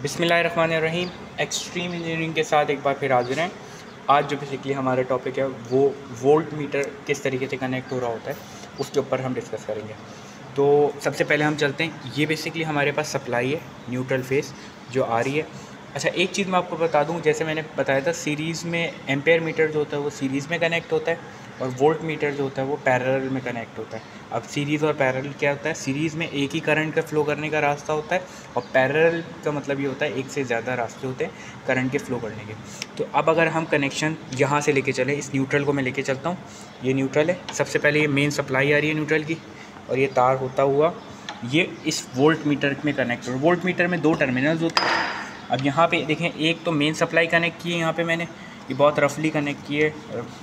बिस्मिल्लाहिर्रहमानिर्रहीम। Extreme engineering के साथ एक बार फिर हाजिर हैं। आज जो बेसिकली हमारा टॉपिक है वो वोल्ट मीटर किस तरीके से कनेक्ट हो रहा होता है उसके ऊपर हम डिस्कस करेंगे। तो सबसे पहले हम चलते हैं, ये बेसिकली हमारे पास सप्लाई है न्यूट्रल फेस जो आ रही है। अच्छा, एक चीज़ मैं आपको बता दूं, जैसे मैंने बताया था सीरीज़ में एम्पेयर मीटर जो होता है वो सीरीज़ में कनेक्ट होता है और वोल्ट मीटर जो होता है वो पैरेलल में कनेक्ट होता है। अब सीरीज़ और पैरेलल क्या होता है? सीरीज़ में एक ही करंट का फ़्लो करने का रास्ता होता है और पैरेलल का मतलब ये होता है एक से ज़्यादा रास्ते होते हैं करंट के फ़्लो करने के। तो अब अगर हम कनेक्शन यहाँ से लेके चलें, इस न्यूट्रल को मैं लेके चलता हूँ। ये न्यूट्रल है, सबसे पहले ये मेन सप्लाई आ रही है न्यूट्रल की और ये तार होता हुआ ये इस वोल्ट मीटर में कनेक्ट हो। वोल्ट मीटर में दो टर्मिनल्स होते हैं। अब यहाँ पे देखें, एक तो मेन सप्लाई कनेक्ट की है, यहाँ पे मैंने ये बहुत रफली कनेक्ट की है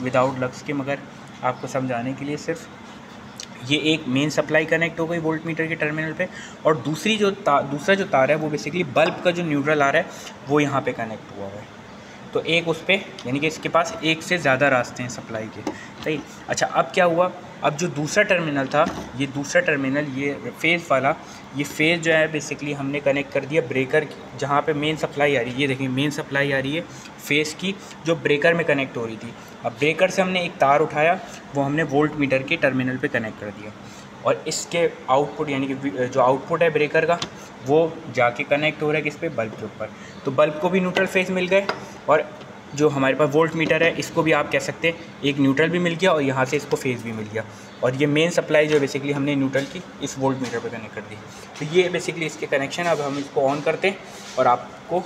विदाउट लग्स के, मगर आपको समझाने के लिए सिर्फ ये एक मेन सप्लाई कनेक्ट हो गई वोल्ट मीटर के टर्मिनल पे और दूसरा जो तार है वो बेसिकली बल्ब का जो न्यूट्रल आ रहा है वो यहाँ पे कनेक्ट हुआ है। तो एक उस पर, यानी कि इसके पास एक से ज़्यादा रास्ते हैं सप्लाई के, सही। अच्छा, अब क्या हुआ? अब जो दूसरा टर्मिनल था, ये दूसरा टर्मिनल, ये फेज़ वाला, ये फेज़ जो है बेसिकली हमने कनेक्ट कर दिया ब्रेकर जहाँ पे मेन सप्लाई आ रही है। ये देखिए मेन सप्लाई आ रही है फेज़ की जो ब्रेकर में कनेक्ट हो रही थी। अब ब्रेकर से हमने एक तार उठाया, वो हमने वोल्ट मीटर के टर्मिनल पे कनेक्ट कर दिया और इसके आउटपुट, यानी कि जो आउटपुट है ब्रेकर का, वो जाके कनेक्ट हो रहा है किस पे? बल्ब के ऊपर। तो बल्ब को भी न्यूट्रल फेज़ मिल गए और जो हमारे पास वोल्ट मीटर है इसको भी आप कह सकते हैं एक न्यूट्रल भी मिल गया और यहाँ से इसको फेज़ भी मिल गया। और ये मेन सप्लाई जो बेसिकली हमने न्यूट्रल की इस वोल्ट मीटर पे कनेक्ट कर दी। तो ये बेसिकली इसके कनेक्शन। अब हम इसको ऑन करते हैं और आपको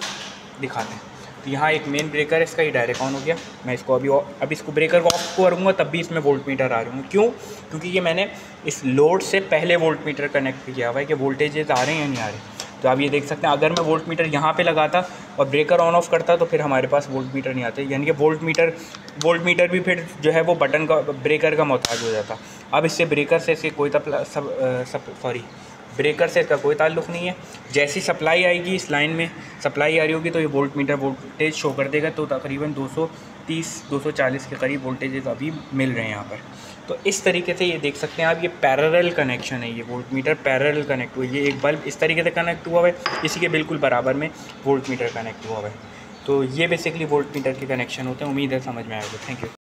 दिखाते हैं। तो यहाँ एक मेन ब्रेकर है इसका, ये डायरेक्ट ऑन हो गया। मैं इसको अभी इसको ब्रेकर को ऑफ करूँगा तब भी इसमें वोल्ट मीटर आ रहे होंगे। क्यों? क्योंकि ये मैंने इस लोड से पहले वोल्ट मीटर कनेक्ट किया हुआ है कि वोल्टेजेस आ रहे हैं या नहीं आ रहे। तो आप ये देख सकते हैं, अगर मैं वोल्ट मीटर यहाँ पे लगाता और ब्रेकर ऑन ऑफ करता तो फिर हमारे पास वोल्ट मीटर नहीं आते, यानी कि वोल्ट मीटर भी फिर जो है वो बटन का, ब्रेकर का मोहताज हो जाता। अब इससे ब्रेकर से इसके कोई ब्रेकर से इसका कोई ताल्लुक़ नहीं है। जैसी सप्लाई आएगी, इस लाइन में सप्लाई आ रही होगी तो ये वोल्ट मीटर वोल्टेज शो कर देगा। तो तकरीबन 230-240 के करीब वोल्टेजेस अभी मिल रहे हैं यहाँ पर। तो इस तरीके से ये देख सकते हैं आप, ये पैरेलल कनेक्शन है, ये वोल्ट मीटर पैरेलल कनेक्ट हुआ है। ये एक बल्ब इस तरीके से कनेक्ट हुआ है, इसी के बिल्कुल बराबर में वोल्ट मीटर कनेक्ट हुआ है। तो ये बेसिकली वोल्ट मीटर के कनेक्शन होते हैं। उम्मीद है समझ में आएगा। Thank you.